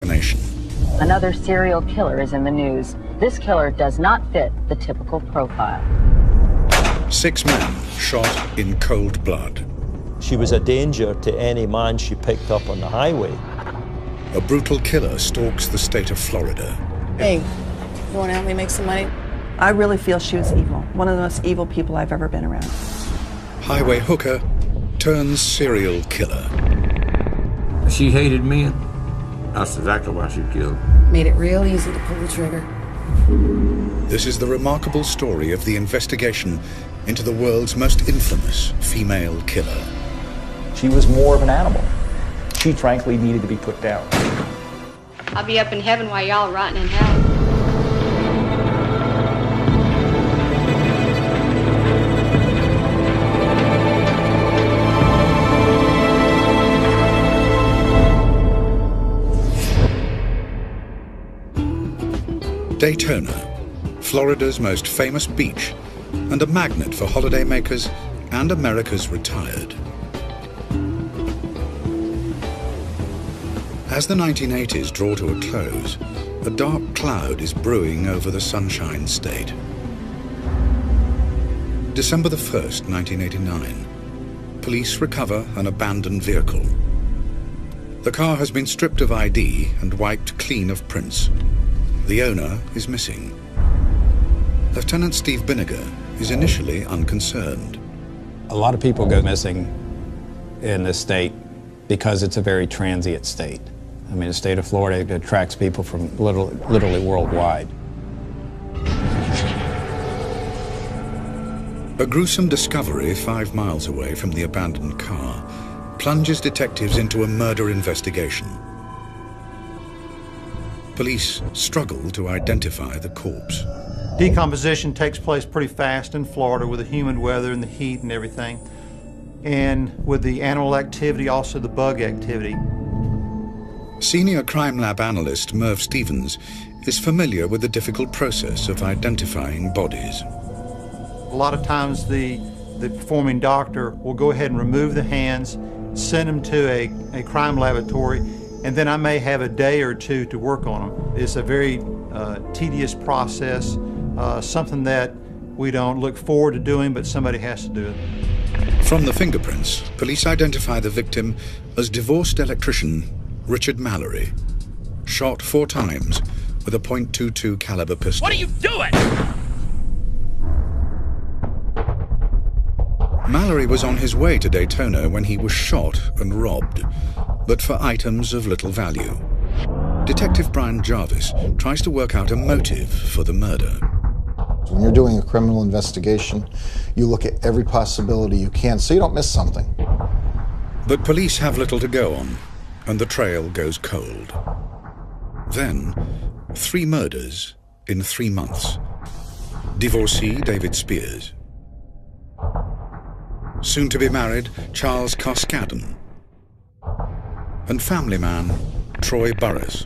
nation. Another serial killer is in the news. This killer does not fit the typical profile. 6 men shot in cold blood. She was a danger to any man she picked up on the highway. A brutal killer stalks the state of Florida. Hey, you want to help me make some money? I really feel she was evil. One of the most evil people I've ever been around. Highway hooker turns serial killer. She hated men. That's exactly why she killed. Made it real easy to pull the trigger. This is the remarkable story of the investigation into the world's most infamous female killer. She was more of an animal. She frankly needed to be put down. I'll be up in heaven while y'all are rotting in hell. Daytona, Florida's most famous beach and a magnet for holidaymakers and America's retired. As the 1980s draw to a close, a dark cloud is brewing over the Sunshine State. December the 1st, 1989. Police recover an abandoned vehicle. The car has been stripped of ID and wiped clean of prints. The owner is missing. Lieutenant Steve Binniger is initially unconcerned. A lot of people go missing in this state because it's a very transient state. I mean, the state of Florida attracts people from literally worldwide. A gruesome discovery 5 miles away from the abandoned car plunges detectives into a murder investigation. Police struggle to identify the corpse. Decomposition takes place pretty fast in Florida with the humid weather and the heat and everything. And with the animal activity, also the bug activity. Senior crime lab analyst Merv Stevens is familiar with the difficult process of identifying bodies. A lot of times the performing doctor will go ahead and remove the hands, send them to a crime laboratory, and then I may have a day or two to work on them. It's a very tedious process, something that we don't look forward to doing, but somebody has to do it. From the fingerprints, police identify the victim as divorced electrician Richard Mallory, shot 4 times with a .22 caliber pistol. What are you doing? Mallory was on his way to Daytona when he was shot and robbed, but for items of little value. Detective Brian Jarvis tries to work out a motive for the murder. When you're doing a criminal investigation, you look at every possibility you can so you don't miss something. But police have little to go on, and the trail goes cold. Then, 3 murders in 3 months. Divorcee David Spears. Soon to be married Charles Koskadden. And family man Troy Burris.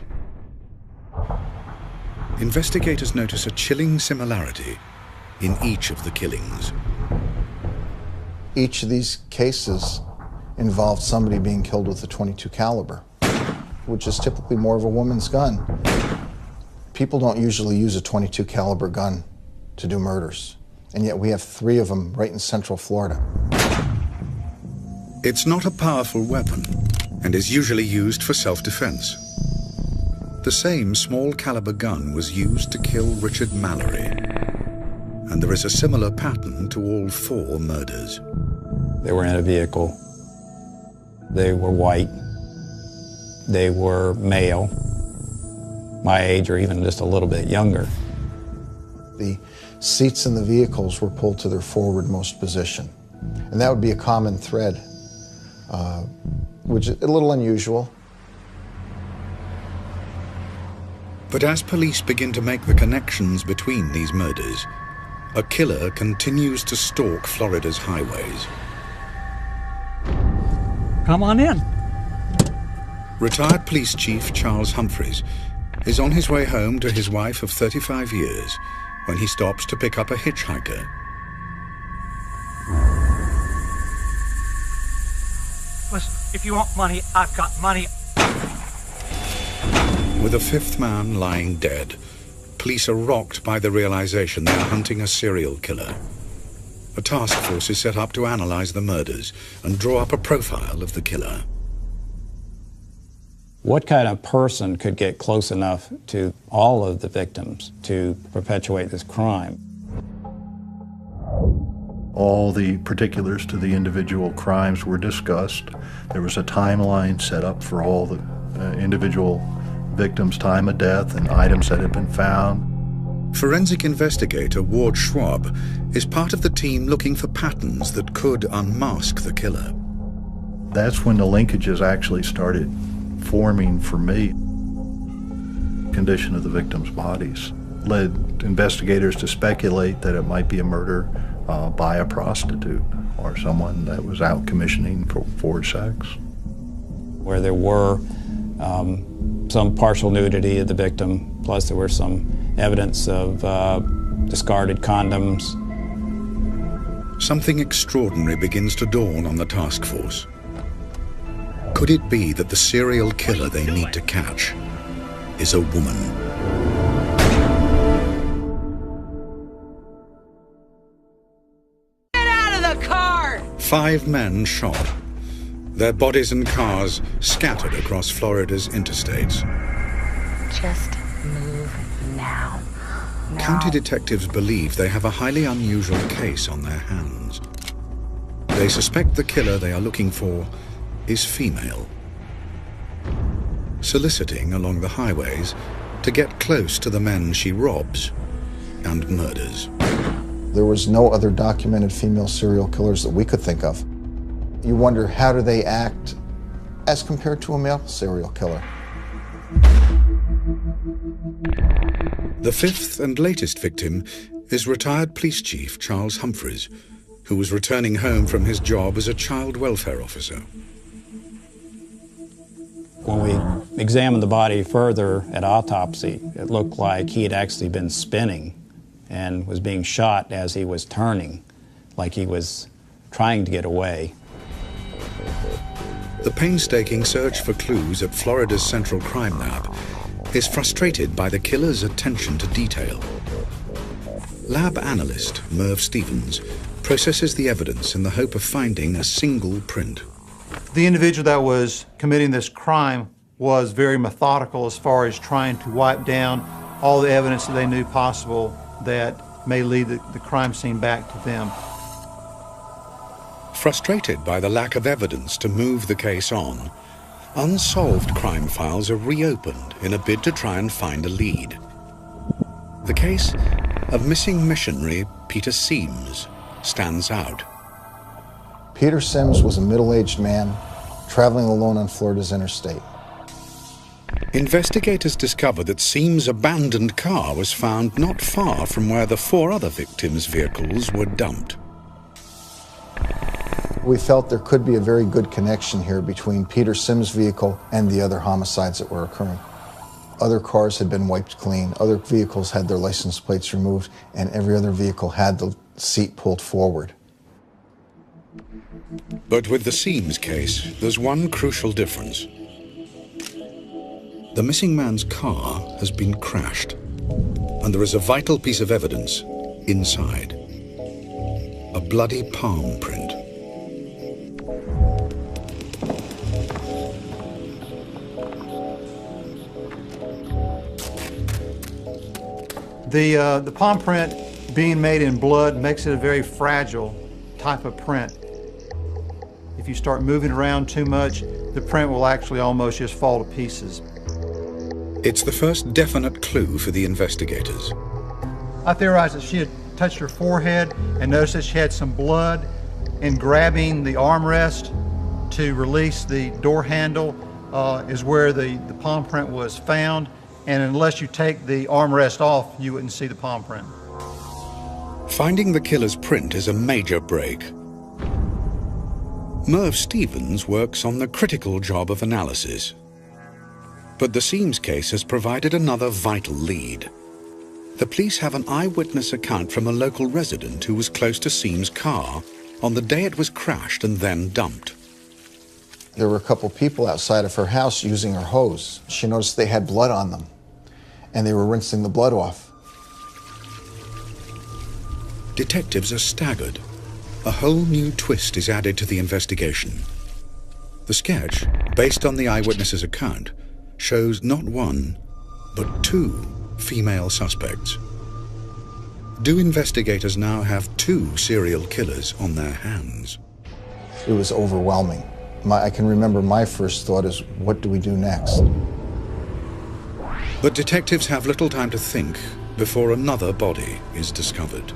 Investigators notice a chilling similarity in each of the killings. Each of these cases involved somebody being killed with a .22 caliber, which is typically more of a woman's gun. People don't usually use a .22 caliber gun to do murders, and yet we have 3 of them right in Central Florida. It's not a powerful weapon and is usually used for self-defense. The same small caliber gun was used to kill Richard Mallory, and there is a similar pattern to all 4 murders. They were in a vehicle. They were white. They were male, my age or even just a little bit younger. The seats in the vehicles were pulled to their forwardmost position, and that would be a common thread, which is a little unusual. But as police begin to make the connections between these murders, a killer continues to stalk Florida's highways. Come on in. Retired police chief Charles Humphreys is on his way home to his wife of 35 years when he stops to pick up a hitchhiker. Listen, if you want money, I've got money. With a fifth man lying dead, police are rocked by the realization they are hunting a serial killer. A task force is set up to analyze the murders and draw up a profile of the killer. What kind of person could get close enough to all of the victims to perpetuate this crime? All the particulars to the individual crimes were discussed. There was a timeline set up for all the individual victims' time of death and items that had been found. Forensic investigator Ward Schwab is part of the team looking for patterns that could unmask the killer. That's when the linkages actually started forming for me. Condition of the victims' bodies led investigators to speculate that it might be a murder by a prostitute or someone that was out commissioning for sex. Where there were some partial nudity of the victim, plus there were some evidence of discarded condoms. Something extraordinary begins to dawn on the task force. Could it be that the serial killer they need to catch is a woman? Get out of the car! 5 men shot. Their bodies and cars scattered across Florida's interstates. Just move now. County detectives believe they have a highly unusual case on their hands. They suspect the killer they are looking for is female, soliciting along the highways to get close to the men she robs and murders. There was no other documented female serial killers that we could think of. You wonder, how do they act as compared to a male serial killer? The 5th and latest victim is retired police chief Charles Humphreys, who was returning home from his job as a child welfare officer. When we examined the body further at autopsy, it looked like he had actually been spinning and was being shot as he was turning, like he was trying to get away. The painstaking search for clues at Florida's Central Crime Lab is frustrated by the killer's attention to detail. Lab analyst Merv Stevens processes the evidence in the hope of finding a single print. The individual that was committing this crime was very methodical as far as trying to wipe down all the evidence that they knew possible that may lead the crime scene back to them. Frustrated by the lack of evidence to move the case on, unsolved crime files are reopened in a bid to try and find a lead. The case of missing missionary Peter Seams stands out. Peter Sims was a middle-aged man traveling alone on Florida's interstate. Investigators discovered that Seams' abandoned car was found not far from where the 4 other victims' vehicles were dumped. We felt there could be a very good connection here between Peter Sims' vehicle and the other homicides that were occurring. Other cars had been wiped clean, other vehicles had their license plates removed, and every other vehicle had the seat pulled forward. But with the Seams case, there's one crucial difference. The missing man's car has been crashed, and there is a vital piece of evidence inside. A bloody palm print. The palm print being made in blood makes it a very fragile type of print. If you start moving around too much, the print will actually almost just fall to pieces. It's the first definite clue for the investigators. I theorized that she had touched her forehead and noticed that she had some blood. In grabbing the armrest to release the door handle is where the palm print was found. And unless you take the armrest off, you wouldn't see the palm print. Finding the killer's print is a major break. Merv Stevens works on the critical job of analysis. But the Seams case has provided another vital lead. The police have an eyewitness account from a local resident who was close to Seams' car on the day it was crashed and then dumped. There were a couple people outside of her house using her hose. She noticed they had blood on them, and they were rinsing the blood off. Detectives are staggered. A whole new twist is added to the investigation. The sketch, based on the eyewitness's account, shows not one, but two female suspects. Do investigators now have two serial killers on their hands? It was overwhelming. I can remember my first thought is, what do we do next? But detectives have little time to think before another body is discovered.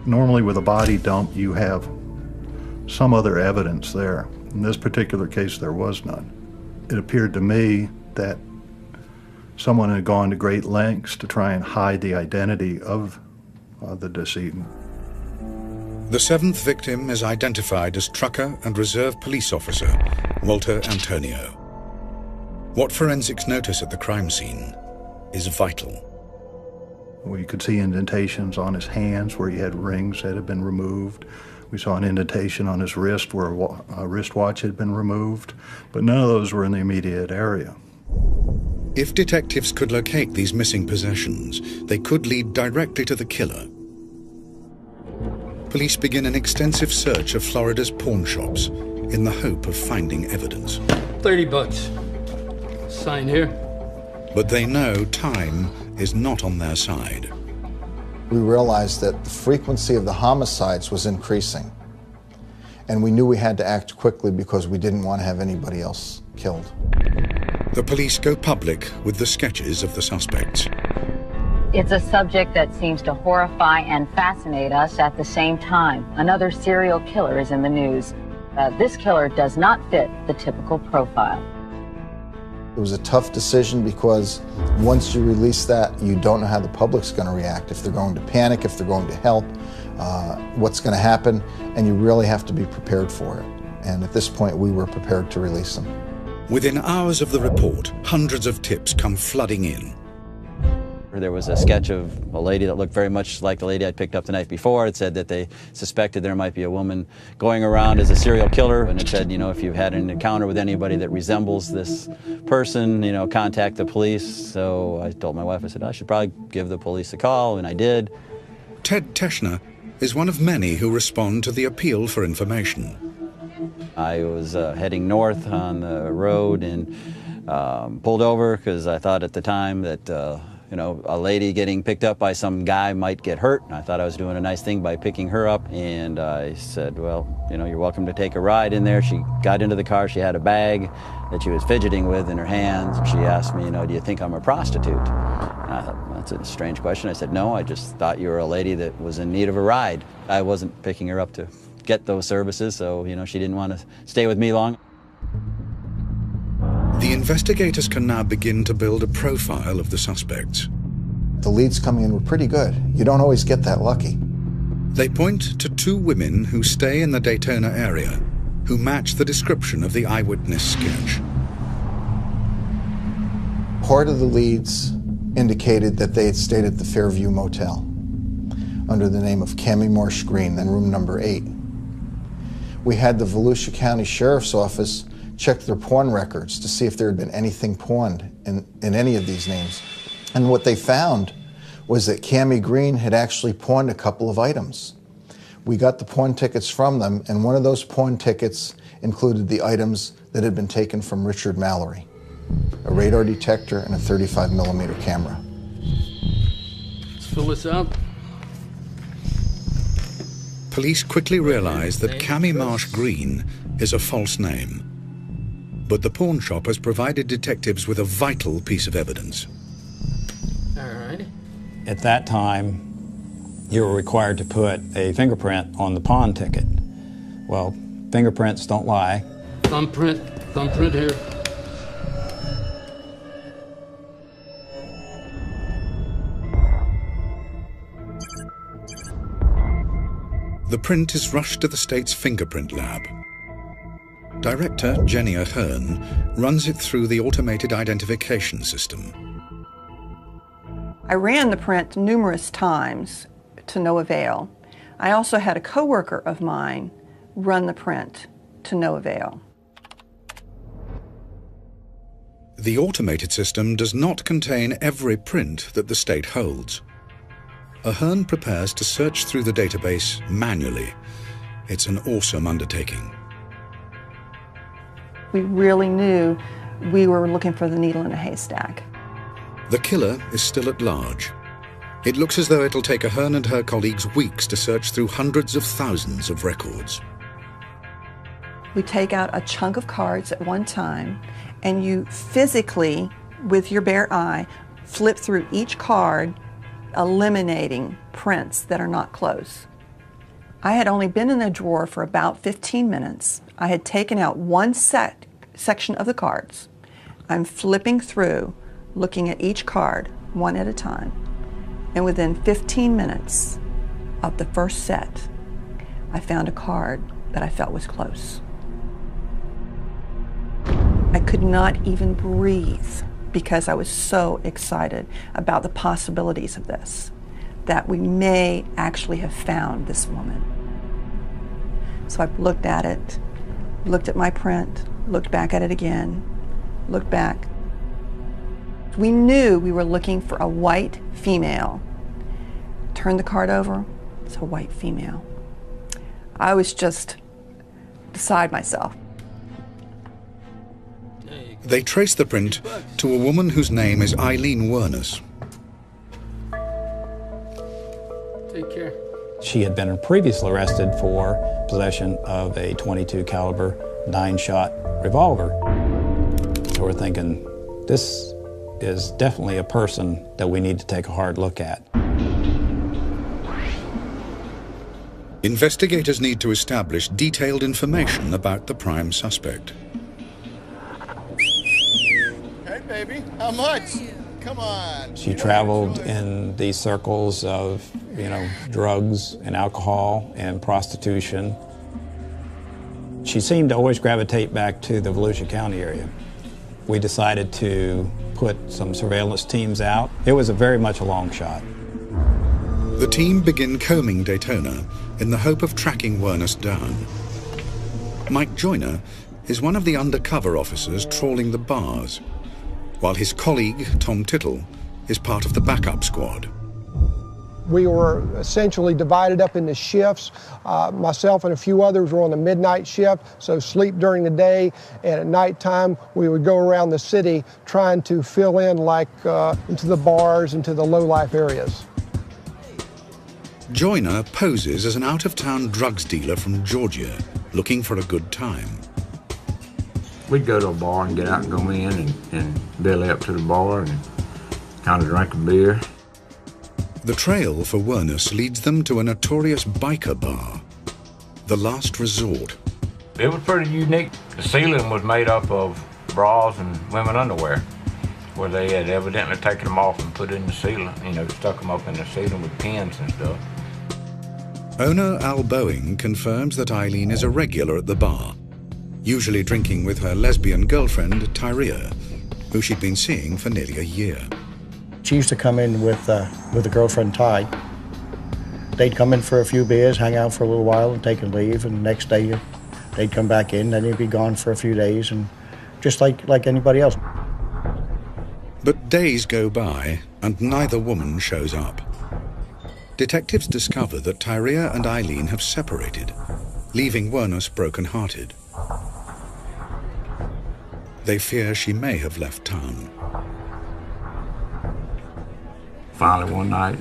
Normally with a body dump, you have some other evidence there. In this particular case, there was none. It appeared to me that someone had gone to great lengths to try and hide the identity of the decedent. The seventh victim is identified as trucker and reserve police officer Walter Antonio. What forensics notice at the crime scene is vital. We could see indentations on his hands where he had rings that had been removed. We saw an indentation on his wrist where a wristwatch had been removed, but none of those were in the immediate area. If detectives could locate these missing possessions, they could lead directly to the killer. Police begin an extensive search of Florida's pawn shops in the hope of finding evidence. $30. Sign here. But they know time is not on their side. We realized that the frequency of the homicides was increasing. And we knew we had to act quickly because we didn't want to have anybody else killed. The police go public with the sketches of the suspects. It's a subject that seems to horrify and fascinate us at the same time. Another serial killer is in the news. This killer does not fit the typical profile. It was a tough decision because once you release that, you don't know how the public's going to react, if they're going to panic, if they're going to help, what's going to happen, and you really have to be prepared for it. And at this point, we were prepared to release them. Within hours of the report, hundreds of tips come flooding in. There was a sketch of a lady that looked very much like the lady I'd picked up the night before. It said that they suspected there might be a woman going around as a serial killer, and it said, you know, if you've had an encounter with anybody that resembles this person, you know, contact the police. So I told my wife, I said, I should probably give the police a call, and I did. Ted Teschner is one of many who respond to the appeal for information. I was heading north on the road and pulled over because I thought at the time that you know, a lady getting picked up by some guy might get hurt. And I thought I was doing a nice thing by picking her up. And I said, well, you know, you're welcome to take a ride in there. She got into the car. She had a bag that she was fidgeting with in her hands. She asked me, you know, do you think I'm a prostitute? And I thought, well, that's a strange question. I said, no, I just thought you were a lady that was in need of a ride. I wasn't picking her up to get those services, so, you know, she didn't want to stay with me long. The investigators can now begin to build a profile of the suspects. The leads coming in were pretty good. You don't always get that lucky. They point to two women who stay in the Daytona area, who match the description of the eyewitness sketch. Part of the leads indicated that they had stayed at the Fairview Motel under the name of Cammie Marsh Green, then room number 8. We had the Volusia County Sheriff's Office check their pawn records to see if there had been anything pawned in any of these names. And what they found was that Cammie Green had actually pawned a couple of items. We got the pawn tickets from them, and one of those pawn tickets included the items that had been taken from Richard Mallory: a radar detector and a 35mm camera. Let's fill this up. Police quickly realize that Cammie Marsh Green is a false name. But the pawn shop has provided detectives with a vital piece of evidence. All right. At that time, you were required to put a fingerprint on the pawn ticket. Well, fingerprints don't lie. Thumbprint here. The print is rushed to the state's fingerprint lab. Director Jenny Ahern runs it through the automated identification system. I ran the print numerous times to no avail. I also had a coworker of mine run the print to no avail. The automated system does not contain every print that the state holds. Ahern prepares to search through the database manually. It's an awesome undertaking. We really knew we were looking for the needle in a haystack. The killer is still at large. It looks as though it'll take Ahern and her colleagues weeks to search through hundreds of thousands of records. We take out a chunk of cards at one time, and you physically, with your bare eye, flip through each card, eliminating prints that are not close. I had only been in the drawer for about 15 minutes. I had taken out one section of the cards. I'm flipping through, looking at each card, one at a time. And within 15 minutes of the first set, I found a card that I felt was close. I could not even breathe because I was so excited about the possibilities of this, that we may actually have found this woman. So I looked at it, looked at my print, looked back at it again, looked back. We knew we were looking for a white female. Turned the card over, it's a white female. I was just beside myself. They trace the print to a woman whose name is Aileen Wuornos. Take care. She had been previously arrested for possession of a .22 caliber 9-shot revolver. So we're thinking, this is definitely a person that we need to take a hard look at. Investigators need to establish detailed information about the prime suspect. Hey, baby, how much? Come on. She traveled in these circles of, drugs and alcohol and prostitution. She seemed to always gravitate back to the Volusia County area. We decided to put some surveillance teams out. It was very much a long shot. The team begin combing Daytona in the hope of tracking Wuornos down. Mike Joyner is one of the undercover officers trawling the bars, while his colleague, Tom Tittle, is part of the backup squad. We were essentially divided up into shifts. Myself and a few others were on the midnight shift, so sleep during the day, and at nighttime we would go around the city trying to fill in into the bars, into the low-life areas. Joyner poses as an out-of-town drugs dealer from Georgia, looking for a good time. We'd go to a bar and get out and go in and belly up to the bar and kind of drink a beer. The trail for Wuornos leads them to a notorious biker bar, the last resort. It was pretty unique. The ceiling was made up of bras and women underwear, where they had evidently taken them off and put it in the ceiling, stuck them up in the ceiling with pins and stuff. Owner Al Boeing confirms that Aileen is a regular at the bar, usually drinking with her lesbian girlfriend, Tyria, who she'd been seeing for nearly a year. She used to come in with a girlfriend, Ty. They'd come in for a few beers, hang out for a little while, and take a leave, and the next day they'd come back in, then he'd be gone for a few days, and just like anybody else. But days go by, and neither woman shows up. Detectives discover that Tyria and Aileen have separated, leaving Wuornos broken-hearted. They fear she may have left town. Finally, one night,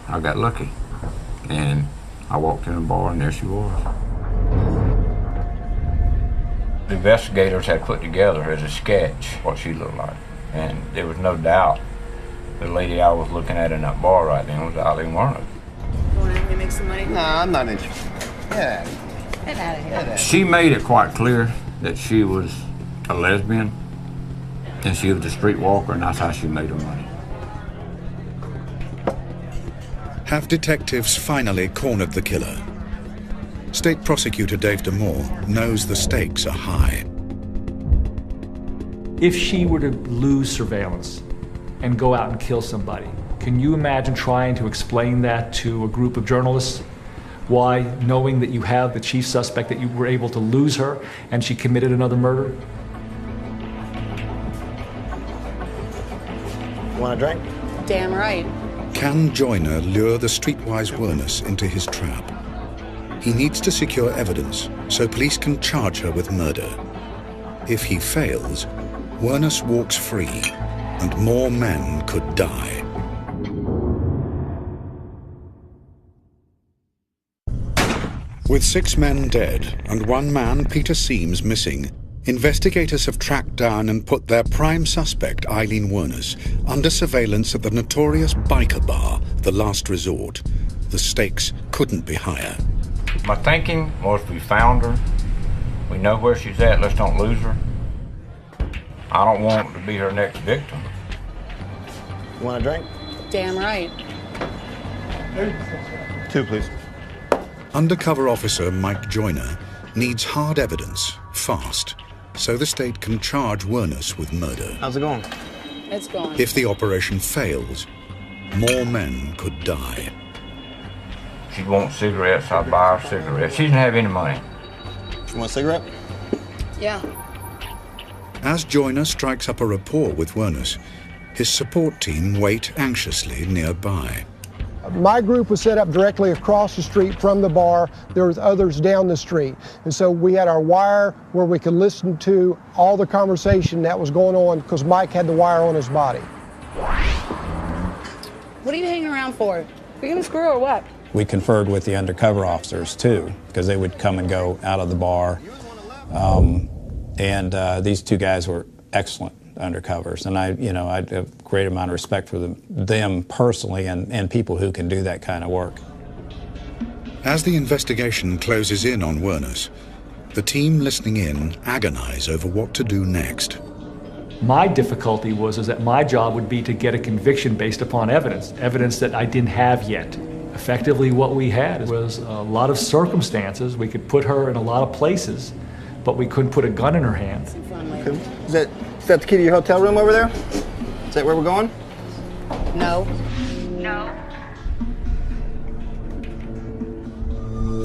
I got lucky, and I walked in the bar, and there she was. The investigators had put together as a sketch what she looked like, and there was no doubt the lady I was looking at in that bar right then was Aileen Wuornos. Going out to make some money? No, I'm not interested. Get out of here. Get out of here. She made it quite clear that she was a lesbian, and she was a streetwalker, and that's how she made her money. Have detectives finally cornered the killer? State Prosecutor Dave DeMoore knows the stakes are high. If she were to lose surveillance and go out and kill somebody, can you imagine trying to explain that to a group of journalists Why, knowing that you have the chief suspect, that you were able to lose her and she committed another murder? Want a drink? Damn right. Can Joyner lure the streetwise Wuornos into his trap? He needs to secure evidence so police can charge her with murder. If he fails, Wuornos walks free and more men could die. With 6 men dead and 1 man, Peter Seams, missing, investigators have tracked down and put their prime suspect, Aileen Wuornos, under surveillance at the notorious biker bar, The Last Resort. The stakes couldn't be higher. My thinking was we found her. We know where she's at. Let's don't lose her. I don't want to be her next victim. You want a drink? Damn right. 2, please. Undercover officer Mike Joyner needs hard evidence, fast, so the state can charge Wuornos with murder. How's it going? It's going. If the operation fails, more men could die. She wants cigarettes, I'll buy her cigarettes. She doesn't have any money. You want a cigarette? Yeah. As Joyner strikes up a rapport with Wuornos, his support team wait anxiously nearby. My group was set up directly across the street from the bar. There was others down the street. And so we had our wire where we could listen to all the conversation that was going on because Mike had the wire on his body. What are you hanging around for? You gonna screw or what? We conferred with the undercover officers too, because they would come and go out of the bar. These 2 guys were excellent undercovers, and I have a great amount of respect for them personally and people who can do that kind of work. As the investigation closes in on Wuornos, the team listening in agonize over what to do next. My difficulty was that my job would be to get a conviction based upon evidence that I didn't have yet. Effectively, what we had was a lot of circumstances. We could put her in a lot of places, but we couldn't put a gun in her hand. Is that the key to your hotel room over there? Is that where we're going? No. No.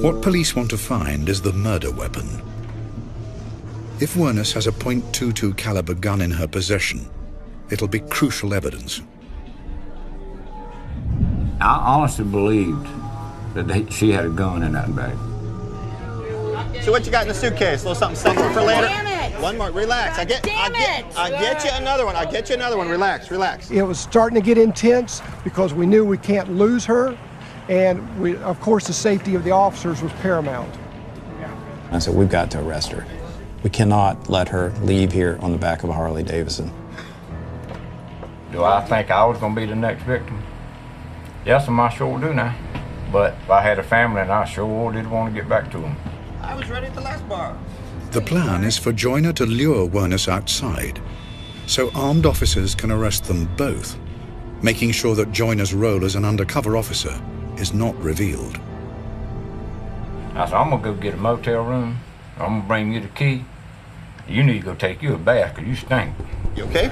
What police want to find is the murder weapon. If Wuornos has a .22 caliber gun in her possession, it'll be crucial evidence. I honestly believed that she had a gun in that bag. So what you got in the suitcase? A little something sexy for later? Damn it! One more, relax. I get you another one. I'll get you another one. Relax, relax. It was starting to get intense because we knew we can't lose her. And of course, the safety of the officers was paramount. I said, we've got to arrest her. We cannot let her leave here on the back of a Harley Davidson. Do I think I was going to be the next victim? Yes, I sure do now. But if I had a family, and I sure did want to get back to them. I was ready at the last bar. The plan is for Joyner to lure Wuornos outside, so armed officers can arrest them both, making sure that Joyner's role as an undercover officer is not revealed. I said, I'm going to go get a motel room. I'm going to bring you the key. You need to go take you a bath because you stink. You okay?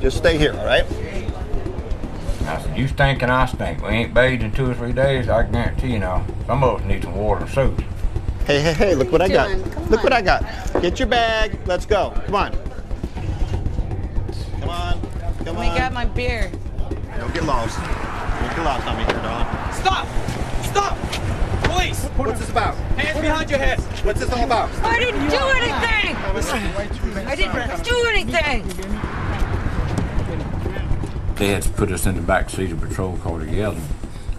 Just stay here, all right? I said, you stink and I stink. We ain't bathed in 2 or 3 days. I guarantee you now, some of us need some water and soap. Hey, look what I got. Look what I got. Get your bag. Let's go. Come on. Come on. Come on. Let me grab my beer. Don't get lost. Don't get lost on me here, darling. Stop! Stop! Police! What's this about? Hands behind your head. What's this all about? I didn't do anything! I didn't do anything! They had to put us in the back seat of a patrol car together.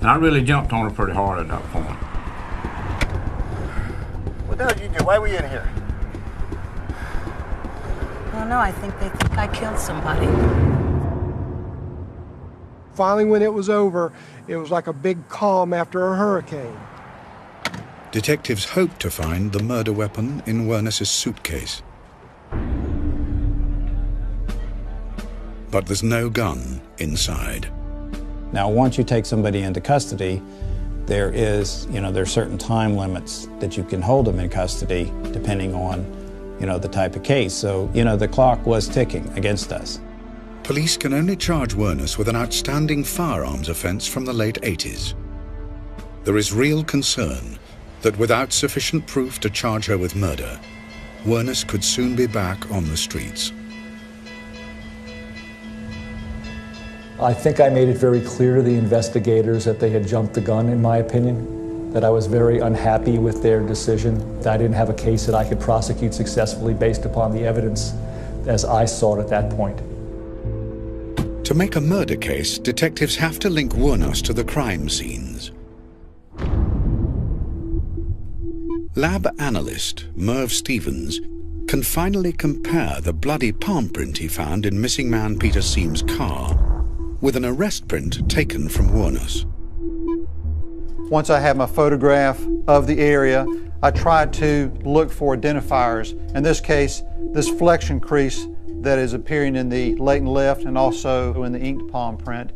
And I really jumped on her pretty hard at that point. What the hell did you do? Why were you in here? I don't know, I think they think I killed somebody. Finally, when it was over, it was like a big calm after a hurricane. Detectives hope to find the murder weapon in Wuornos' suitcase. But there's no gun inside. Now, once you take somebody into custody, there's certain time limits that you can hold them in custody depending on, the type of case. So, the clock was ticking against us. Police can only charge Wuornos with an outstanding firearms offense from the late 80s. There is real concern that without sufficient proof to charge her with murder, Wuornos could soon be back on the streets. I think I made it very clear to the investigators that they had jumped the gun, in my opinion, that I was very unhappy with their decision, that I didn't have a case that I could prosecute successfully based upon the evidence as I saw it at that point. To make a murder case, detectives have to link Wuornos to the crime scenes. Lab analyst Merv Stevens can finally compare the bloody palm print he found in missing man Peter Seam's car with an arrest print taken from Wuornos. Once I have my photograph of the area, I try to look for identifiers. In this case, this flexion crease that is appearing in the latent left and also in the inked palm print.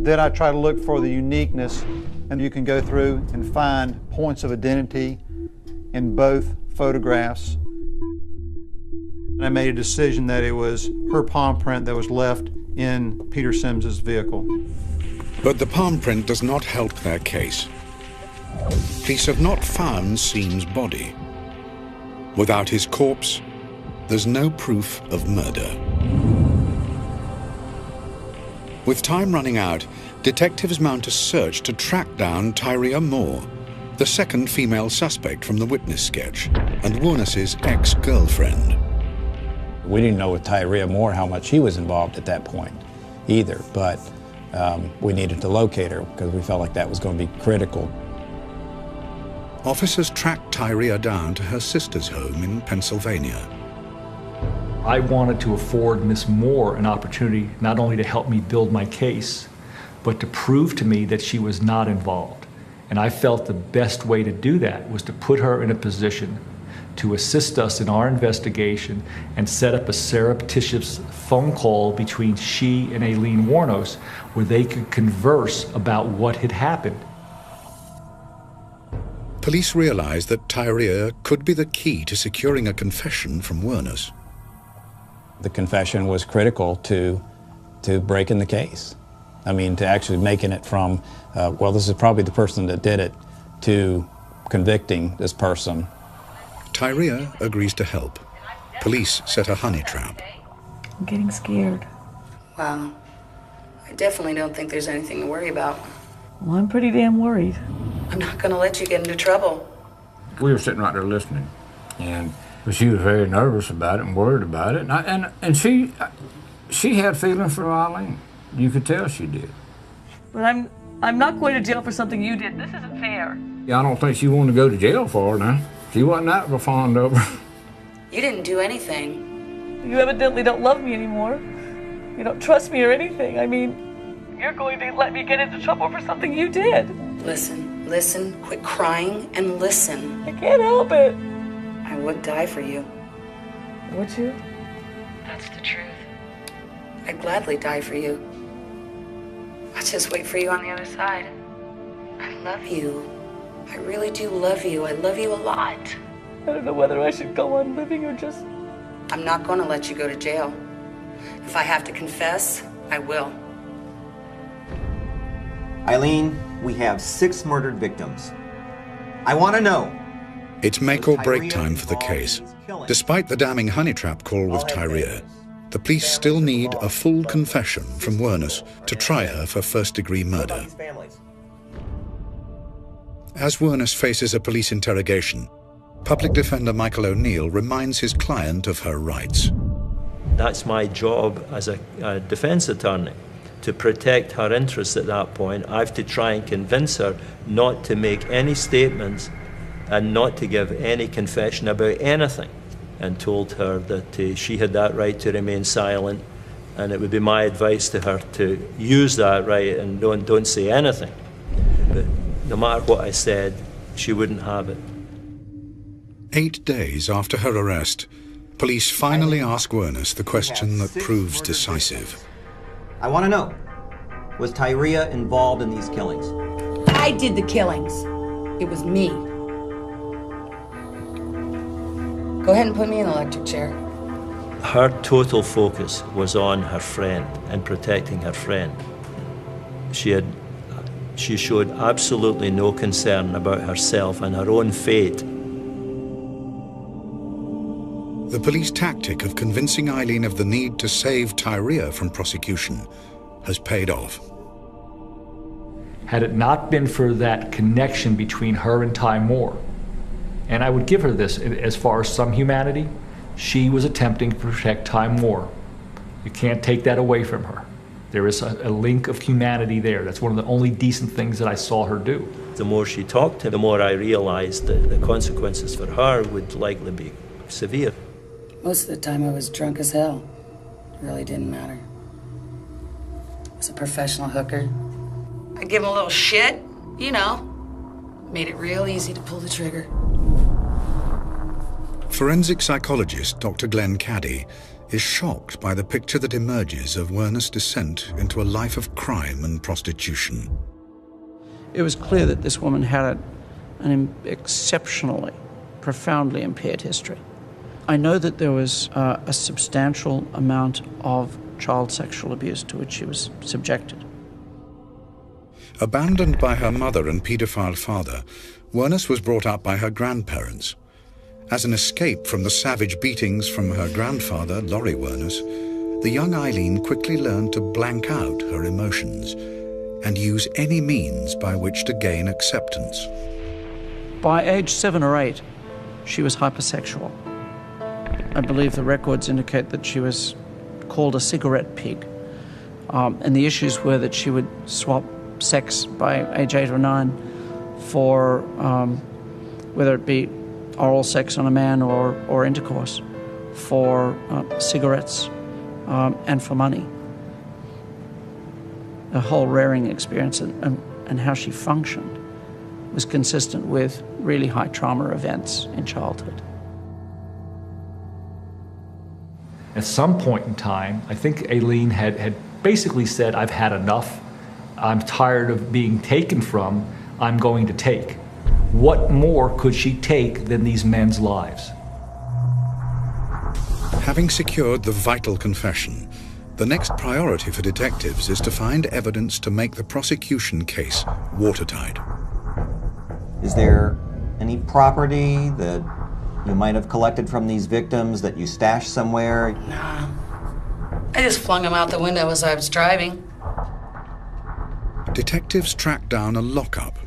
Then I try to look for the uniqueness, and you can go through and find points of identity in both photographs. And I made a decision that it was her palm print that was left in Peter Sims's vehicle. But the palm print does not help their case. Police have not found Seam's body. Without his corpse, there's no proof of murder. With time running out, detectives mount a search to track down Tyria Moore, the second female suspect from the witness sketch, and Wuornos' ex-girlfriend. We didn't know with Tyria Moore how much she was involved at that point either, but we needed to locate her because we felt like that was going to be critical. Officers tracked Tyria down to her sister's home in Pennsylvania. I wanted to afford Miss Moore an opportunity not only to help me build my case, but to prove to me that she was not involved. And I felt the best way to do that was to put her in a position to assist us in our investigation and set up a surreptitious phone call between she and Aileen Wuornos where they could converse about what had happened. Police realized that Tyria could be the key to securing a confession from Wuornos. The confession was critical to breaking the case. I mean, to actually making it from, well, this is probably the person that did it, to convicting this person. Tyria agrees to help. Police set a honey trap. I'm getting scared. Wow. I definitely don't think there's anything to worry about. Well, I'm pretty damn worried. I'm not going to let you get into trouble. We were sitting right there listening, and she was very nervous about it and worried about it. And she had feelings for Aileen. You could tell she did. But I'm not going to jail for something you did. This isn't fair. Yeah, I don't think she wanted to go to jail for her now. She wasn't that fond of her. You didn't do anything. You evidently don't love me anymore. You don't trust me or anything. I mean, you're going to let me get into trouble for something you did. Listen, quit crying and listen. I can't help it. I would die for you. Would you? That's the truth. I'd gladly die for you. I'll just wait for you on the other side. I love you. I really do love you. I love you a lot. I don't know whether I should go on living or just... I'm not going to let you go to jail. If I have to confess, I will. Aileen, we have 6 murdered victims. I want to know. It's make or break time for the case. Despite the damning honey trap call with Tyria, the police still need a full confession from Wuornos to try her for first-degree murder. As Wuornos faces a police interrogation, public defender Michael O'Neill reminds his client of her rights. That's my job as a defense attorney, to protect her interests at that point. I have to try and convince her not to make any statements and not to give any confession about anything, and told her that she had that right to remain silent, and it would be my advice to her to use that right and don't say anything. But no matter what I said, she wouldn't have it. 8 days after her arrest, police finally ask Wuornos the question that proves decisive. I want to know, was Tyria involved in these killings? I did the killings. It was me. Go ahead and put me in the electric chair. Her total focus was on her friend and protecting her friend. She had She showed absolutely no concern about herself and her own fate. The police tactic of convincing Aileen of the need to save Tyria from prosecution has paid off. Had it not been for that connection between her and Ty Moore, and I would give her this as far as some humanity, she was attempting to protect Ty Moore. You can't take that away from her. There is a link of humanity there. That's one of the only decent things that I saw her do. The more she talked to him, the more I realized that the consequences for her would likely be severe. Most of the time I was drunk as hell. It really didn't matter. I was a professional hooker. I give him a little shit, you know. Made it real easy to pull the trigger. Forensic psychologist Dr. Glenn Caddy is shocked by the picture that emerges of Wuornos' descent into a life of crime and prostitution. It was clear that this woman had an exceptionally, profoundly impaired history. I know that there was a substantial amount of child sexual abuse to which she was subjected. Abandoned by her mother and paedophile father, Wuornos was brought up by her grandparents. As an escape from the savage beatings from her grandfather, Laurie Wuornos, the young Aileen quickly learned to blank out her emotions and use any means by which to gain acceptance. By age 7 or 8, she was hypersexual. I believe the records indicate that she was called a cigarette pig. And the issues were that she would swap sex by age 8 or 9 for whether it be oral sex on a man or intercourse, for cigarettes and for money. The whole rearing experience and how she functioned was consistent with really high trauma events in childhood. At some point in time, I think Aileen had basically said, I've had enough. I'm tired of being taken from. I'm going to take. What more could she take than these men's lives? Having secured the vital confession, the next priority for detectives is to find evidence to make the prosecution case watertight. Is there any property that you might have collected from these victims that you stashed somewhere? Nah. I just flung them out the window as I was driving. Detectives track down a lockup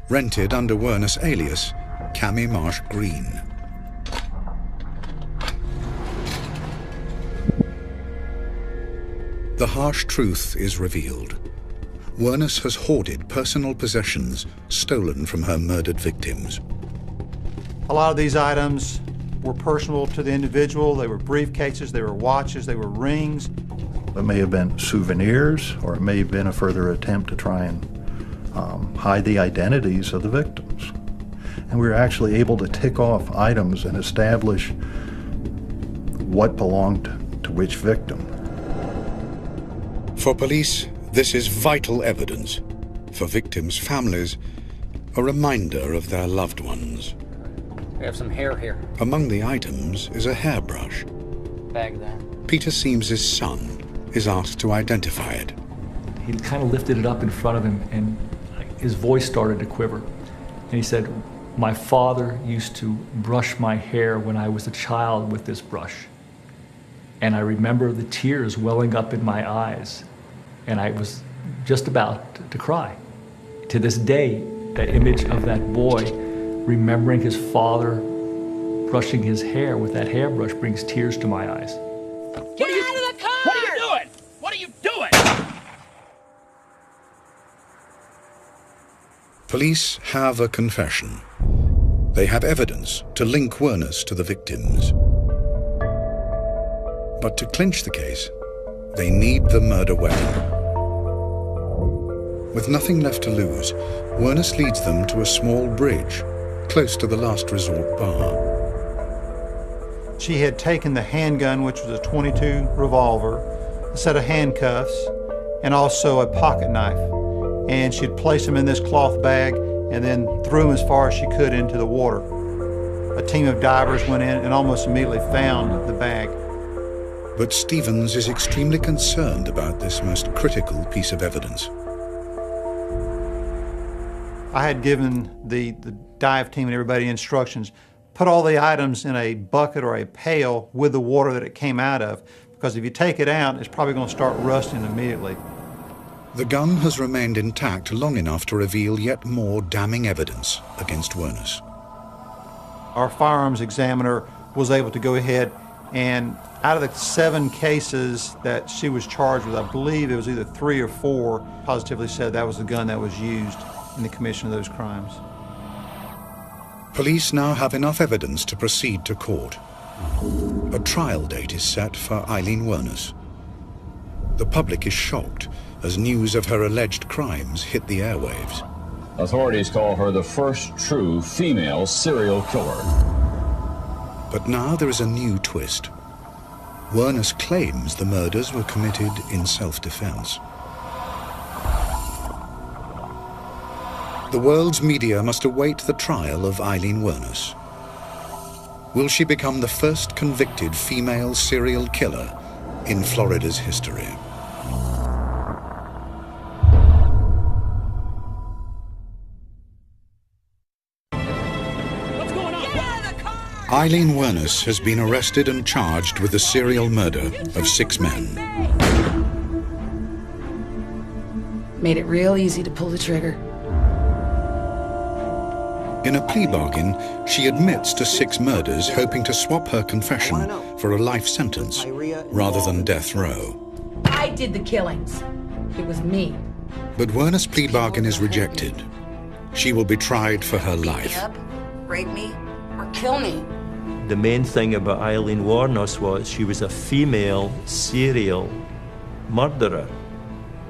rented under Wuornos' alias, Cammy Marsh Green. The harsh truth is revealed. Wuornos has hoarded personal possessions stolen from her murdered victims. A lot of these items were personal to the individual. They were briefcases, they were watches, they were rings. It may have been souvenirs, or it may have been a further attempt to try and hide the identities of the victims. And we were actually able to tick off items and establish what belonged to which victim. For police, this is vital evidence. For victims' families, a reminder of their loved ones. We have some hair here. Among the items is a hairbrush. Bag there. Peter Seames's son is asked to identify it. He kind of lifted it up in front of him, and his voice started to quiver. And he said, my father used to brush my hair when I was a child with this brush. And I remember the tears welling up in my eyes, and I was just about to cry. To this day, that image of that boy remembering his father brushing his hair with that hairbrush brings tears to my eyes. Get out of the car! What are you doing? What are you doing? Police have a confession. They have evidence to link Wuornos to the victims. But to clinch the case, they need the murder weapon. With nothing left to lose, Wuornos leads them to a small bridge close to the last resort bar. She had taken the handgun, which was a .22 revolver, a set of handcuffs, and also a pocket knife. And she'd placed them in this cloth bag and then threw them as far as she could into the water. A team of divers went in and almost immediately found the bag. But Stevens is extremely concerned about this most critical piece of evidence. I had given the dive team and everybody instructions, put all the items in a bucket or a pail with the water that it came out of, because if you take it out, it's probably going to start rusting immediately. The gun has remained intact long enough to reveal yet more damning evidence against Wuornos. Our firearms examiner was able to go ahead and out of the 7 cases that she was charged with, I believe it was either 3 or 4, positively said that was the gun that was used in the commission of those crimes. Police now have enough evidence to proceed to court. A trial date is set for Aileen Wuornos. The public is shocked as news of her alleged crimes hit the airwaves. Authorities call her the first true female serial killer. But now there is a new twist. Wuornos claims the murders were committed in self-defense. The world's media must await the trial of Aileen Wuornos. Will she become the first convicted female serial killer in Florida's history? Aileen Wuornos has been arrested and charged with the serial murder of 6 men. Made it real easy to pull the trigger. In a plea bargain, she admits to 6 murders, hoping to swap her confession for a life sentence rather than death row. I did the killings. It was me. But Wuornos' plea bargain is rejected. She will be tried for her life. Rape me, or kill me. The main thing about Aileen Wuornos was she was a female serial murderer,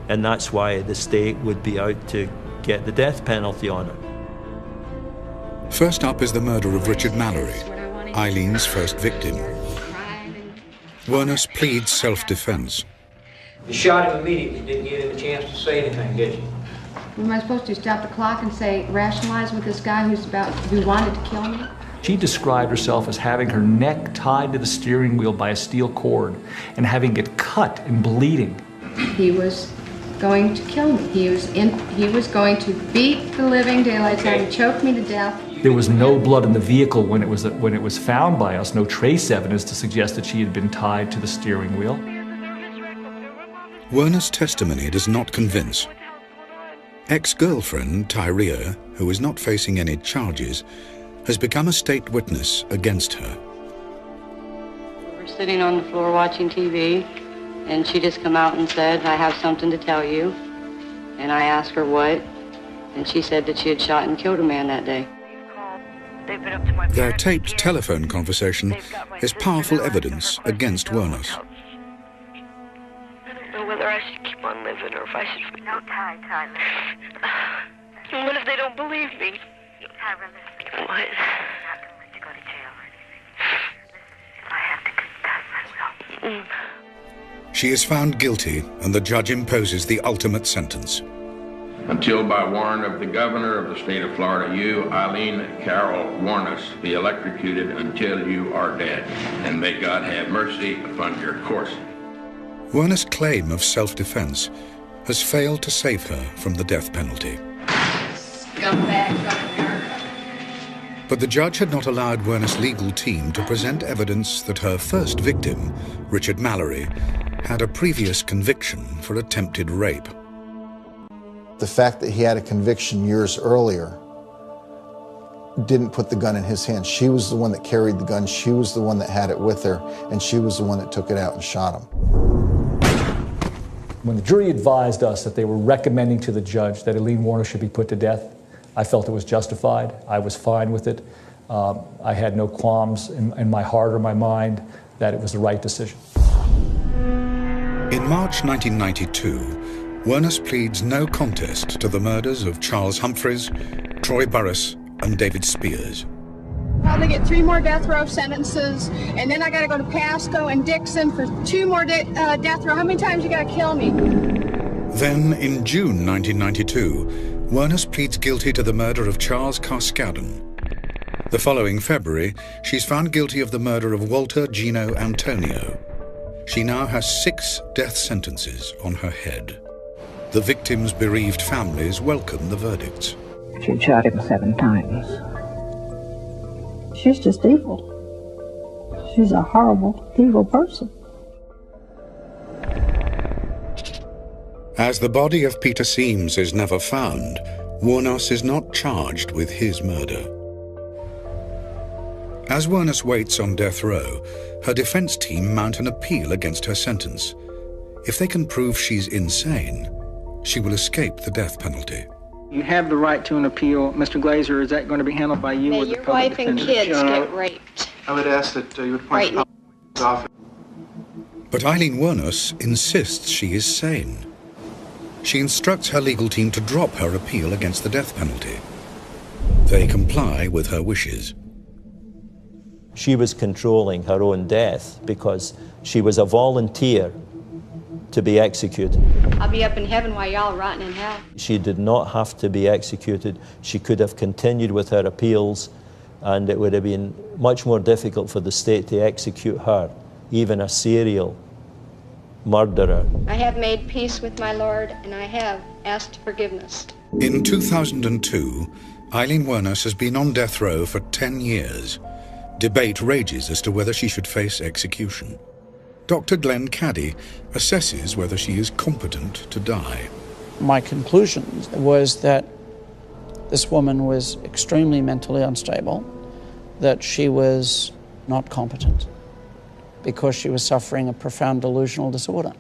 and that's why the state would be out to get the death penalty on her. First up is the murder of Richard Mallory, Aileen's first victim. Wuornos pleads self-defense. You shot him immediately, didn't give him a chance to say anything, did you? What am I supposed to stop the clock and say, rationalize with this guy who wanted to kill me? She described herself as having her neck tied to the steering wheel by a steel cord and having it cut and bleeding. He was going to kill me. He was going to beat the living daylights out of me, choke me to death. There was no blood in the vehicle when it was found by us, no trace evidence to suggest that she had been tied to the steering wheel. Wuornos' testimony does not convince. Ex-girlfriend Tyria, who is not facing any charges, has become a state witness against her. We were sitting on the floor watching TV, and she just come out and said, I have something to tell you. And I asked her what, and she said that she had shot and killed a man that day. Their taped telephone conversation is powerful evidence against Wuornos. I don't know whether I should keep on living or if I should... No, Ty, listen. What if they don't believe me? Tyra, listen. What? I'm not going to let you go to jail or anything. Listen, if I have to confess, I will. She is found guilty, and the judge imposes the ultimate sentence. Until by warrant of the governor of the state of Florida, you, Aileen Carol Wuornos, be electrocuted until you are dead, and may God have mercy upon your course. Wuornos' claim of self-defense has failed to save her from the death penalty. But the judge had not allowed Wuornos' legal team to present evidence that her first victim, Richard Mallory, had a previous conviction for attempted rape. The fact that he had a conviction years earlier didn't put the gun in his hands. She was the one that carried the gun, she was the one that had it with her, and she was the one that took it out and shot him. When the jury advised us that they were recommending to the judge that Aileen Wuornos should be put to death, I felt it was justified. I was fine with it. I had no qualms in my heart or my mind that it was the right decision. In March 1992, Wuornos pleads no contest to the murders of Charles Humphreys, Troy Burris, and David Spears. Probably get 3 more death row sentences, and then I got to go to Pasco and Dixon for 2 more death row. How many times you got to kill me? Then, in June 1992, Wuornos pleads guilty to the murder of Charles Carskadden. The following February, she's found guilty of the murder of Walter Gino Antonio. She now has 6 death sentences on her head. The victims' bereaved families welcome the verdicts. She'd shot him 7 times. She's just evil. She's a horrible, evil person. As the body of Peter Seams is never found, Wuornos is not charged with his murder. As Wuornos waits on death row, her defense team mount an appeal against her sentence. If they can prove she's insane, she will escape the death penalty. You have the right to an appeal. Mr. Glazer, is that going to be handled by you or the public defender? Your wife and kids get raped. I would ask that you would appoint the public office. But Aileen Wuornos insists she is sane. She instructs her legal team to drop her appeal against the death penalty. They comply with her wishes. She was controlling her own death because she was a volunteer to be executed. I'll be up in heaven while y'all are rotting in hell. She did not have to be executed. She could have continued with her appeals, and it would have been much more difficult for the state to execute her, even a serial murderer. I have made peace with my Lord, and I have asked forgiveness. In 2002, Aileen Wuornos has been on death row for 10 years. Debate rages as to whether she should face execution. Dr. Glenn Caddy assesses whether she is competent to die. My conclusion was that this woman was extremely mentally unstable, that she was not competent because she was suffering a profound delusional disorder.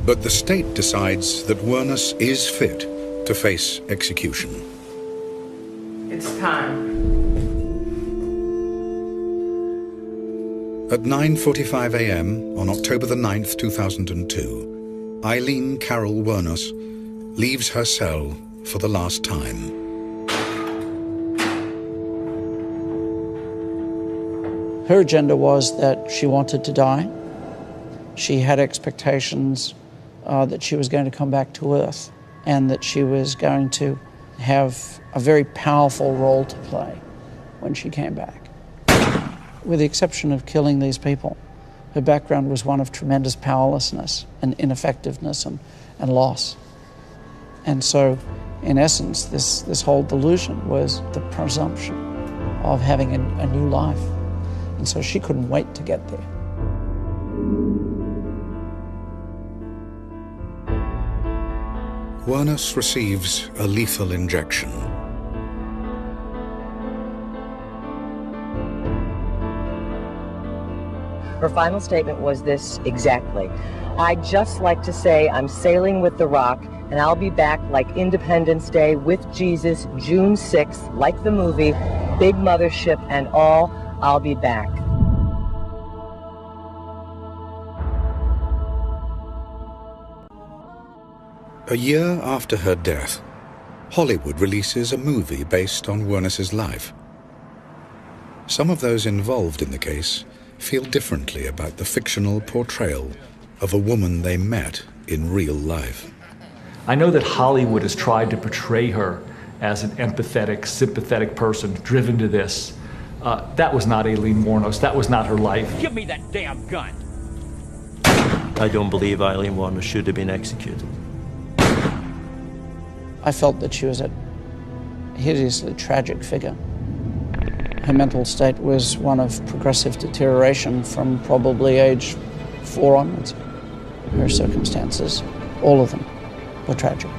But the state decides that Wuornos is fit to face execution. It's time. At 9:45 a.m. on October the 9th, 2002, Aileen Carol Wuornos leaves her cell for the last time. Her agenda was that she wanted to die. She had expectations that she was going to come back to Earth and that she was going to have a very powerful role to play when she came back. With the exception of killing these people, her background was one of tremendous powerlessness and ineffectiveness and loss. And so, in essence, this whole delusion was the presumption of having a new life. And so she couldn't wait to get there. Wuornos receives a lethal injection. Her final statement was this exactly: I'd just like to say I'm sailing with the Rock, and I'll be back like Independence Day with Jesus, June 6th, like the movie, big mothership and all, I'll be back. A year after her death, Hollywood releases a movie based on Wuornos' life. Some of those involved in the case feel differently about the fictional portrayal of a woman they met in real life. I know that Hollywood has tried to portray her as an empathetic, sympathetic person driven to this. That was not Aileen Wuornos. That was not her life. Give me that damn gun. I don't believe Aileen Wuornos should have been executed. I felt that she was a hideously tragic figure. Her mental state was one of progressive deterioration from probably age 4 onwards. Her circumstances, all of them, were tragic.